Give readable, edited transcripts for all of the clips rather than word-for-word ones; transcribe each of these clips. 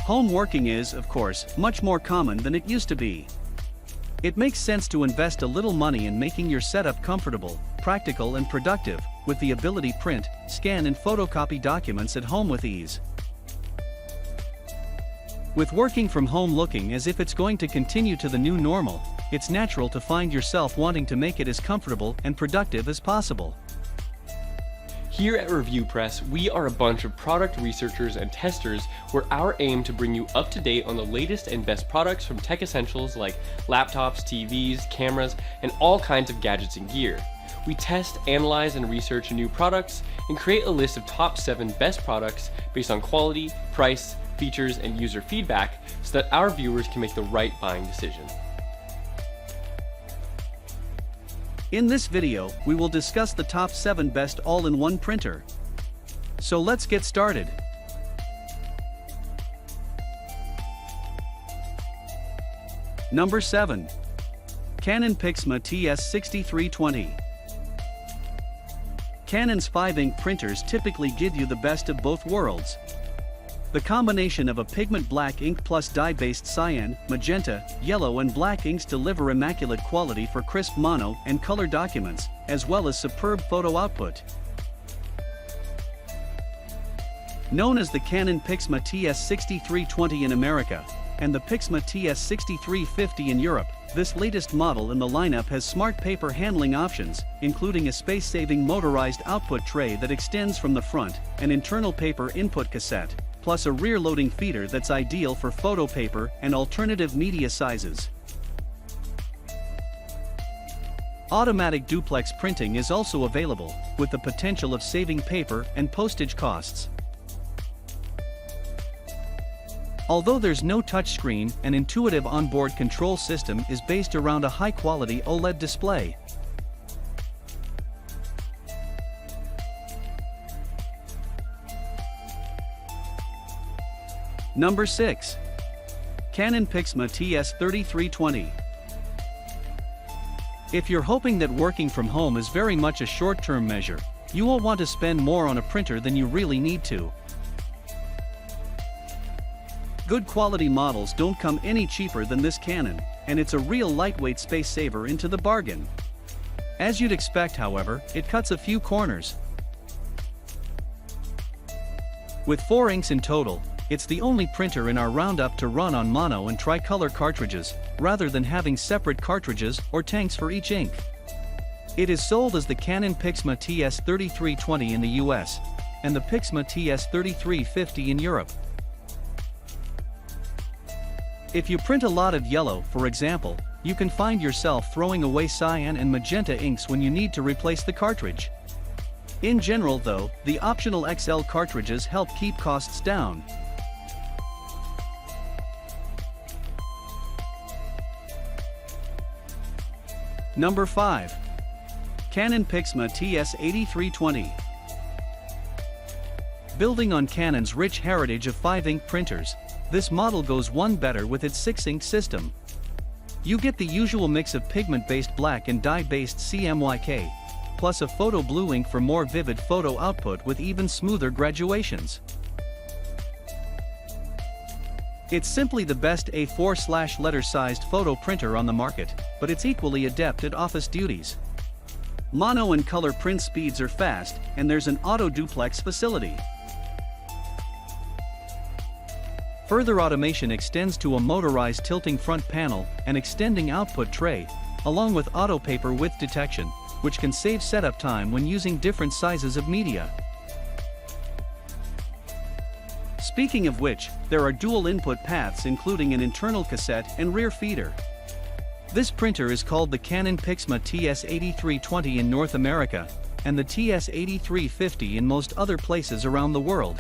Home working is, of course, much more common than it used to be. It makes sense to invest a little money in making your setup comfortable, practical and productive, with the ability to print, scan and photocopy documents at home with ease. With working from home looking as if it's going to continue to the new normal, it's natural to find yourself wanting to make it as comfortable and productive as possible. Here at Review Press, we are a bunch of product researchers and testers where our aim to bring you up to date on the latest and best products from tech essentials like laptops, TVs, cameras, and all kinds of gadgets and gear. We test, analyze, and research new products and create a list of top 7 best products based on quality, price, features, and user feedback so that our viewers can make the right buying decision. In this video, we will discuss the top 7 best all-in-one printer. So let's get started. Number 7. Canon Pixma TS6320. Canon's 5-ink printers typically give you the best of both worlds. The combination of a pigment black ink plus dye-based cyan, magenta, yellow and black inks deliver immaculate quality for crisp mono and color documents, as well as superb photo output. Known as the Canon Pixma TS6320 in America, and the Pixma TS6350 in Europe, this latest model in the lineup has smart paper handling options, including a space-saving motorized output tray that extends from the front, an internal paper input cassette, plus a rear-loading feeder that's ideal for photo paper and alternative media sizes. Automatic duplex printing is also available, with the potential of saving paper and postage costs. Although there's no touchscreen, an intuitive onboard control system is based around a high-quality OLED display. Number 6. Canon Pixma TS3320. If you're hoping that working from home is very much a short-term measure, you won't want to spend more on a printer than you really need to. Good quality models don't come any cheaper than this Canon, and it's a real lightweight space saver into the bargain. As you'd expect, however, it cuts a few corners. With 4 inks in total, it's the only printer in our roundup to run on mono and tricolor cartridges, rather than having separate cartridges or tanks for each ink. It is sold as the Canon Pixma TS3320 in the US, and the Pixma TS3350 in Europe. If you print a lot of yellow, for example, you can find yourself throwing away cyan and magenta inks when you need to replace the cartridge. In general though, the optional XL cartridges help keep costs down. Number 5. Canon Pixma TS8320. Building on Canon's rich heritage of 5-ink printers, this model goes one better with its 6-ink system. You get the usual mix of pigment-based black and dye-based CMYK, plus a photo blue ink for more vivid photo output with even smoother graduations. It's simply the best A4/letter-sized photo printer on the market, but it's equally adept at office duties. Mono and color print speeds are fast, and there's an auto duplex facility. Further automation extends to a motorized tilting front panel and extending output tray, along with auto paper width detection, which can save setup time when using different sizes of media. Speaking of which, there are dual input paths including an internal cassette and rear feeder. This printer is called the Canon Pixma TS8320 in North America, and the TS8350 in most other places around the world.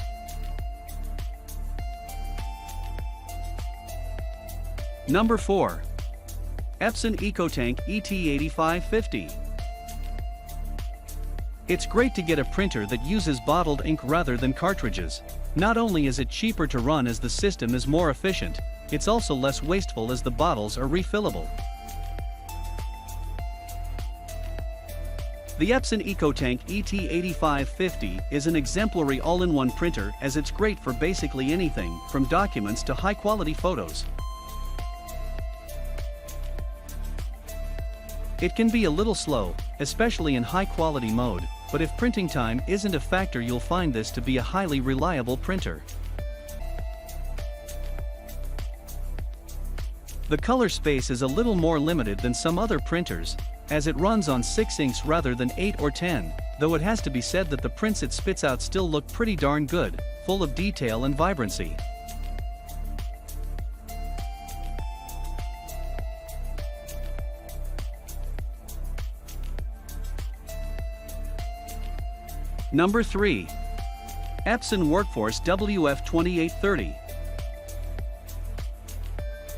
Number 4. Epson EcoTank ET8550. It's great to get a printer that uses bottled ink rather than cartridges. Not only is it cheaper to run as the system is more efficient, it's also less wasteful as the bottles are refillable. The Epson EcoTank ET8550 is an exemplary all-in-one printer, as it's great for basically anything, from documents to high-quality photos. It can be a little slow, especially in high-quality mode, but if printing time isn't a factor, you'll find this to be a highly reliable printer. The color space is a little more limited than some other printers, as it runs on 6 inks rather than 8 or 10, though it has to be said that the prints it spits out still look pretty darn good, full of detail and vibrancy. Number 3. Epson Workforce WF2830.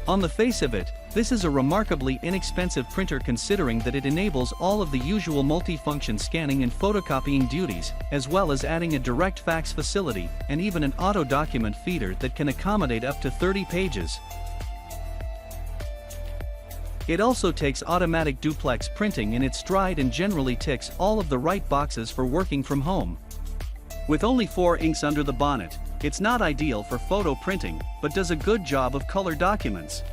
On the face of it, this is a remarkably inexpensive printer, considering that it enables all of the usual multi-function scanning and photocopying duties, as well as adding a direct fax facility, and even an auto document feeder that can accommodate up to 30 pages. It also takes automatic duplex printing in its stride and generally ticks all of the right boxes for working from home. With only 4 inks under the bonnet, it's not ideal for photo printing, but does a good job of color documents.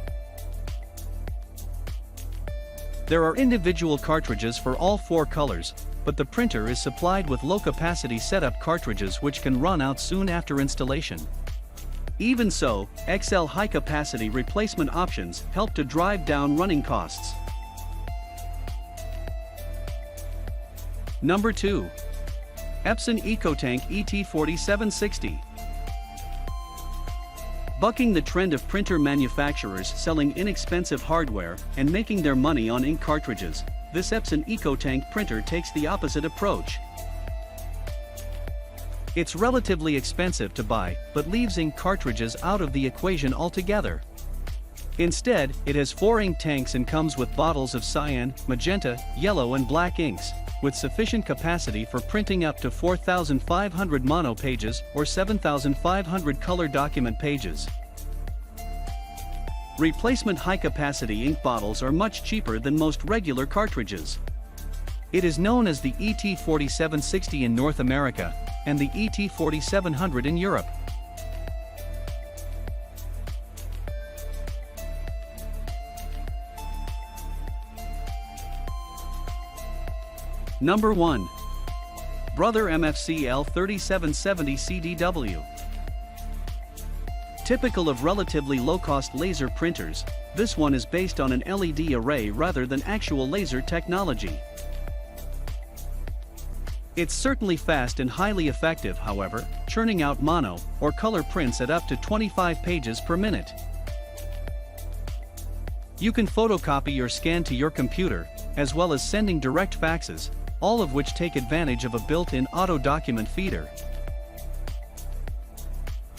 There are individual cartridges for all 4 colors, but the printer is supplied with low-capacity setup cartridges which can run out soon after installation. Even so, XL high-capacity replacement options help to drive down running costs. Number 2. Epson EcoTank ET4760. Bucking the trend of printer manufacturers selling inexpensive hardware and making their money on ink cartridges, this Epson EcoTank printer takes the opposite approach. It's relatively expensive to buy, but leaves ink cartridges out of the equation altogether. Instead, it has 4 ink tanks and comes with bottles of cyan, magenta, yellow and black inks, with sufficient capacity for printing up to 4,500 mono pages or 7,500 color document pages. Replacement high-capacity ink bottles are much cheaper than most regular cartridges. It is known as the ET4760 in North America and the ET4700 in Europe. Number 1. Brother MFC L3770 CDW. Typical of relatively low-cost laser printers, this one is based on an LED array rather than actual laser technology. It's certainly fast and highly effective, however, churning out mono or color prints at up to 25 pages per minute. You can photocopy or scan to your computer, as well as sending direct faxes, all of which take advantage of a built-in auto document feeder.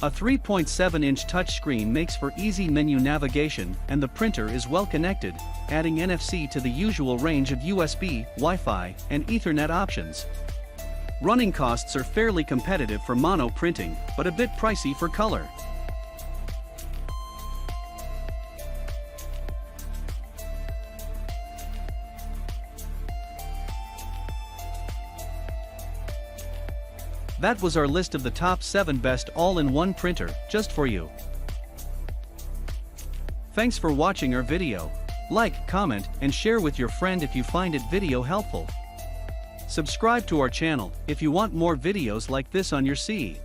A 3.7-inch touchscreen makes for easy menu navigation, and the printer is well connected, adding NFC to the usual range of USB, Wi-Fi, and Ethernet options. Running costs are fairly competitive for mono printing, but a bit pricey for color. That was our list of the top 7 best all-in-one printer, just for you. Thanks for watching our video. Like, comment, and share with your friend if you find it video helpful. Subscribe to our channel if you want more videos like this on your CE.